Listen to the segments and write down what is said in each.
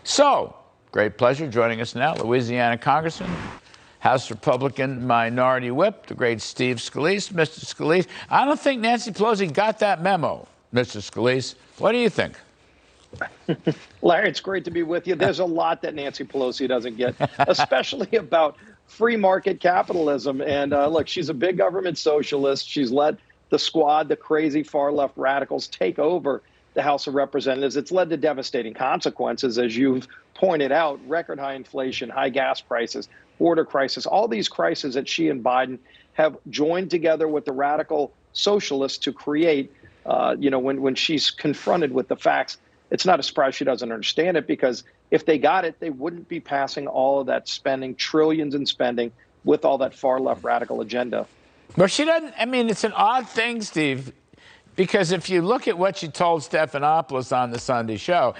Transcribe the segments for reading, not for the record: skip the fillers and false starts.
So, great pleasure joining us now, Louisiana Congressman, House Republican Minority Whip, the great Steve Scalise. Mr. Scalise, I don't think Nancy Pelosi got that memo, Mr. Scalise. What do you think? Larry, it's great to be with you. There's a lot that Nancy Pelosi doesn't get, especially about free market capitalism. And look, she's a big government socialist. She's let the squad, the crazy far left radicals, take over the House of Representatives. It's led to devastating consequences, as you've pointed out: record high inflation, high gas prices, border crisis, all these crises that she and Biden have joined together with the radical socialists to create. When she's confronted with the facts, it's not a surprise she doesn't understand it, because if they got it, they wouldn't be passing all of that spending, trillions in spending, with all that far left radical agenda. But she doesn't. I mean, it's an odd thing, Steve, because if you look at what she told Stephanopoulos on the Sunday show,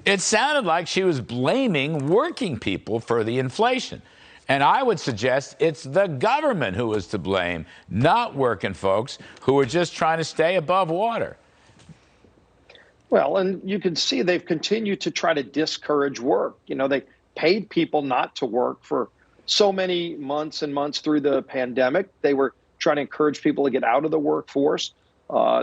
it sounded like she was blaming working people for the inflation. And I would suggest it's the government who is to blame, not working folks who are just trying to stay above water. Well, and you can see they've continued to try to discourage work. They paid people not to work for so many months and months through the pandemic. They were trying to encourage people to get out of the workforce.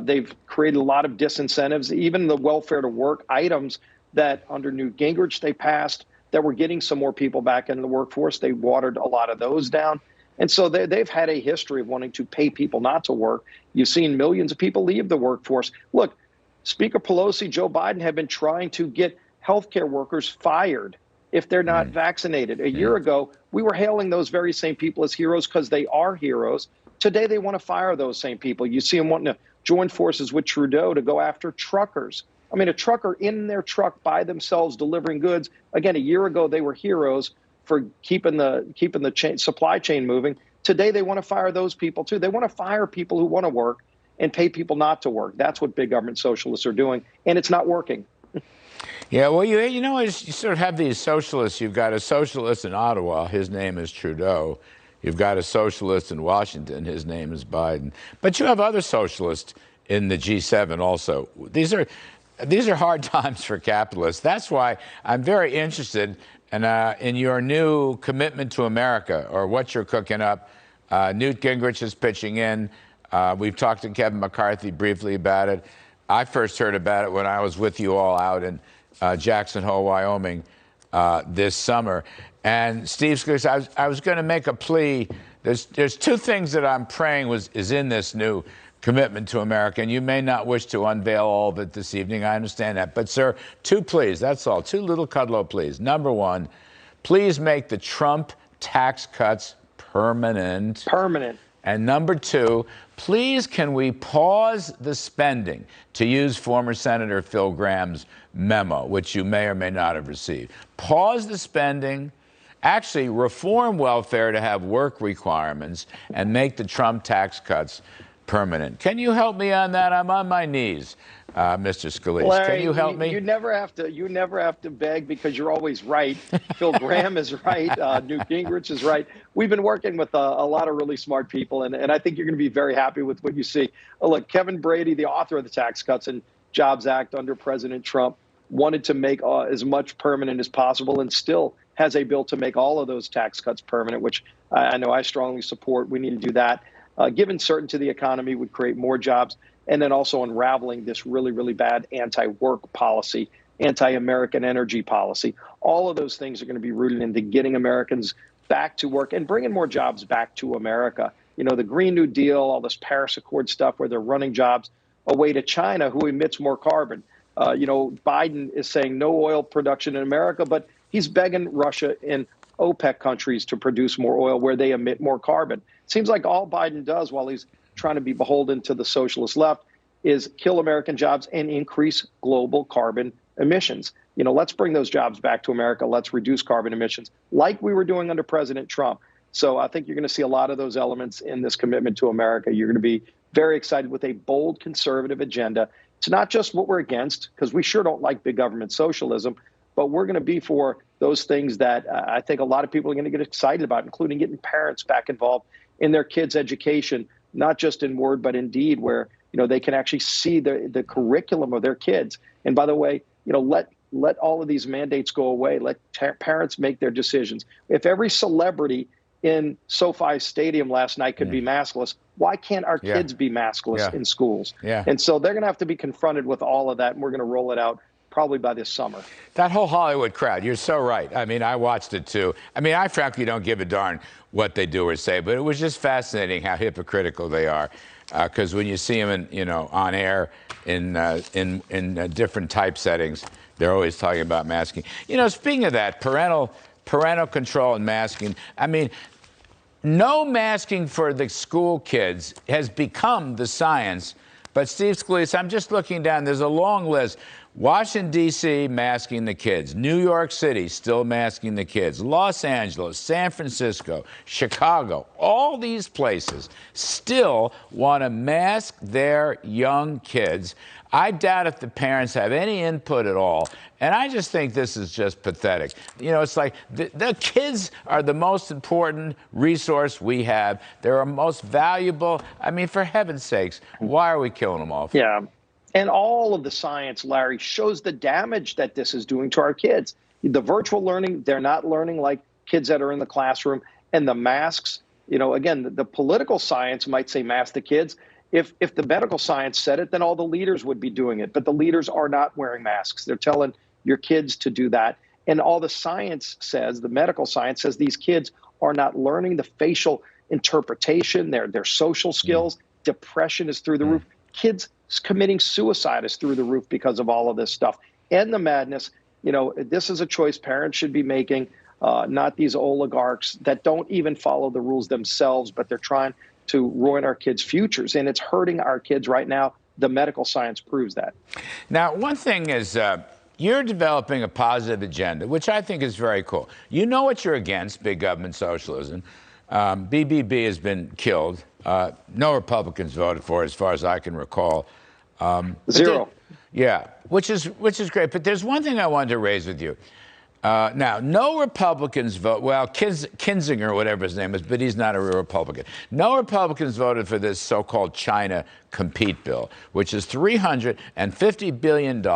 They've created a lot of disincentives, even the welfare to work items that under Newt Gingrich they passed that were getting some more people back into the workforce. They watered a lot of those down. And so they've had a history of wanting to pay people not to work. You've seen millions of people leave the workforce. Look, Speaker Pelosi, Joe Biden have been trying to get healthcare workers fired if they're not vaccinated. A year ago, we were hailing those very same people as heroes because they are heroes. Today, they want to fire those same people. You see them wanting to join forces with Trudeau to go after truckers. I mean, a trucker in their truck by themselves delivering goods. Again, a year ago, they were heroes for keeping the supply chain moving. Today, they want to fire those people, too. They want to fire people who want to work and pay people not to work. That's what big government socialists are doing, and it's not working. Yeah, well, you sort of have these socialists. You've got a socialist in Ottawa. His name is Trudeau. You've got a socialist in Washington. His name is Biden. But you have other socialists in the G7 also. These are hard times for capitalists. That's why I'm very interested in your new commitment to America, or what you're cooking up. Newt Gingrich is pitching in. We've talked to Kevin McCarthy briefly about it. I first heard about it when I was with you all out in Jackson Hole, Wyoming this summer. And Steve Scalise, I was going to make a plea. There's two things that I'm praying is in this new commitment to America, and you may not wish to unveil all of it this evening. I understand that. But, sir, two pleas, that's all. Two little Kudlow pleas. Number one, please make the Trump tax cuts permanent. Permanent. And number two, please can we pause the spending, to use former Senator Phil Graham's memo, which you may or may not have received. Pause the spending, actually reform welfare to have work requirements, and make the Trump tax cuts permanent. Can you help me on that? I'm on my knees, Mr. Scalise. Larry, can you help me? You never have to beg, because you're always right. Phil Graham is right. Newt Gingrich is right. We've been working with a lot of really smart people, and I think you're going to be very happy with what you see. Look, Kevin Brady, the author of the Tax Cuts and Jobs Act under President Trump, wanted to make as much permanent as possible, and still has a bill to make all of those tax cuts permanent, which I know I strongly support. We need to do that. Given certainty to the economy would create more jobs, and then also unraveling this really, really bad anti-work policy, anti-American energy policy. All of those things are going to be rooted into getting Americans back to work and bringing more jobs back to America. The Green New Deal, all this Paris Accord stuff where they're running jobs away to China, who emits more carbon. Biden is saying no oil production in America, but he's begging Russia and OPEC countries to produce more oil where they emit more carbon. Seems like all Biden does, while he's trying to be beholden to the socialist left, is kill American jobs and increase global carbon emissions. Let's bring those jobs back to America. Let's reduce carbon emissions like we were doing under President Trump. So I think you're going to see a lot of those elements in this commitment to America. You're going to be very excited with a bold conservative agenda. It's not just what we're against, because we sure don't like big government socialism, but we're going to be for those things that I think a lot of people are going to get excited about, including getting parents back involved in their kids' education, not just in word, but in deed, where they can actually see the curriculum of their kids. And by the way, let let all of these mandates go away. Let parents make their decisions. If every celebrity in SoFi Stadium last night could be maskless, why can't our kids be maskless in schools? And so they're going to have to be confronted with all of that, and we're going to roll it out probably by this summer. That whole Hollywood crowd, you're so right. I mean, I watched it too. I mean, I frankly don't give a darn what they do or say, but it was just fascinating how hypocritical they are. Because when you see them, on air in different type settings, they're always talking about masking. Speaking of that, parental control and masking. I mean, no masking for the school kids has become the science. But Steve Scalise, I'm just looking down. There's a long list. Washington, D.C., masking the kids. New York City, still masking the kids. Los Angeles, San Francisco, Chicago, all these places still want to mask their young kids. I doubt if the parents have any input at all. And I just think this is just pathetic. It's like the kids are the most important resource we have. They're our most valuable. I mean, for heaven's sakes, why are we killing them off? Yeah. And all of the science, Larry, shows the damage that this is doing to our kids. The virtual learning, they're not learning like kids that are in the classroom. And the masks, again, the political science might say mask the kids. If the medical science said it, then all the leaders would be doing it. But the leaders are not wearing masks. They're telling your kids to do that. And all the science says, the medical science says, these kids are not learning the facial interpretation, their social skills. Depression is through the roof. Kids committing suicide is through the roof because of all of this stuff. And the madness, this is a choice parents should be making, not these oligarchs that don't even follow the rules themselves, but they're trying to ruin our kids' futures. And it's hurting our kids right now. The medical science proves that. Now, one thing is you're developing a positive agenda, which I think is very cool. You know what you're against, big government socialism. BBB has been killed. No Republicans voted for it, as far as I can recall. Zero. Which is great. But there's one thing I wanted to raise with you. Now, no Republicans vote. Well, Kinzinger, whatever his name is, but he's not a real Republican. No Republicans voted for this so-called China compete bill, which is $350 billion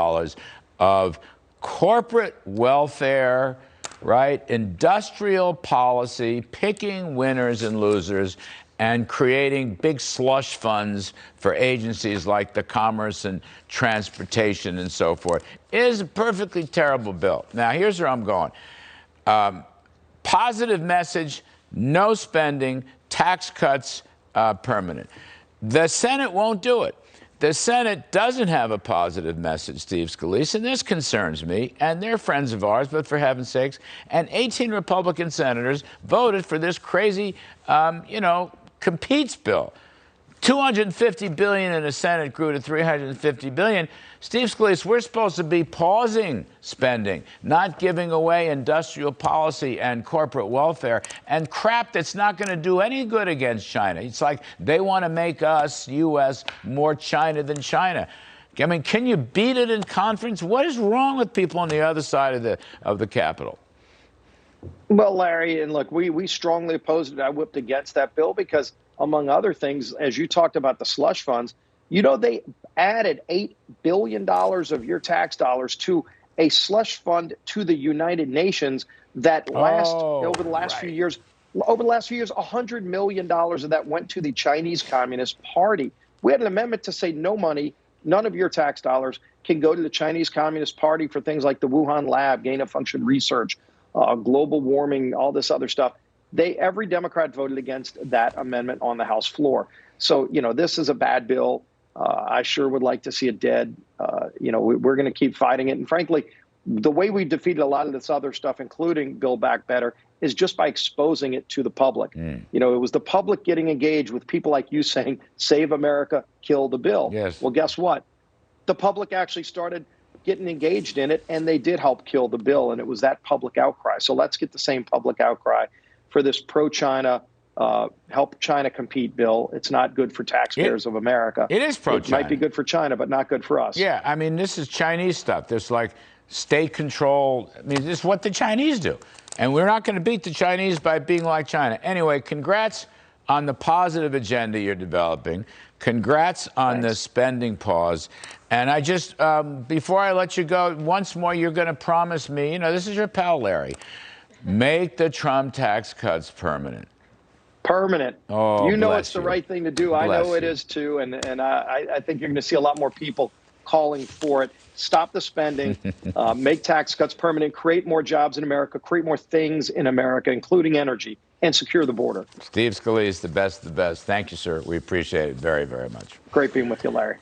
of corporate welfare, right? Industrial policy, picking winners and losers, and creating big slush funds for agencies like the Commerce and Transportation and so forth. It is a perfectly terrible bill. Now, here's where I'm going. Positive message, no spending, tax cuts permanent. The Senate won't do it. The Senate doesn't have a positive message, Steve Scalise, and this concerns me, and they're friends of ours, but for heaven's sakes, and 18 Republican senators voted for this crazy, competes bill. $250 billion in the Senate grew to $350 billion. Steve Scalise, we're supposed to be pausing spending, not giving away industrial policy and corporate welfare and crap that's not going to do any good against China. It's like they want to make us, U.S., more China than China. I mean, can you beat it in conference? What is wrong with people on the other side of the Capitol? Well, Larry, and look, we strongly opposed it. I whipped against that bill because, among other things, as you talked about the slush funds, they added $8 billion of your tax dollars to a slush fund to the United Nations that over the last few years, $100 million of that went to the Chinese Communist Party. We had an amendment to say no money, none of your tax dollars can go to the Chinese Communist Party for things like the Wuhan lab, gain of function research, global warming, all this other stuff. Every Democrat voted against that amendment on the House floor. So, this is a bad bill. I sure would like to see it dead. We're going to keep fighting it. And frankly, the way we defeated a lot of this other stuff, including Build Back Better, is just by exposing it to the public. It was the public getting engaged with people like you saying, save America, kill the bill. Yes. Well, guess what? The public actually started getting engaged in it, and they did help kill the bill. And it was that public outcry. So let's get the same public outcry for this pro-China, help China compete bill. It's not good for taxpayers of America. It is pro-China. It might be good for China, but not good for us. Yeah, I mean, this is Chinese stuff. This like state control. I mean, this is what the Chinese do. And we're not going to beat the Chinese by being like China. Anyway, congrats on the positive agenda you're developing. Congrats on the spending pause. And I just, before I let you go, once more, you're going to promise me, this is your pal, Larry, make the Trump tax cuts permanent. Permanent. Oh, you know it's the right thing to do. I know it is too, and I think you're going to see a lot more people calling for it. Stop the spending, make tax cuts permanent, create more jobs in America, create more things in America, including energy, and secure the border. Steve Scalise, the best of the best. Thank you, sir. We appreciate it very, very much. Great being with you, Larry.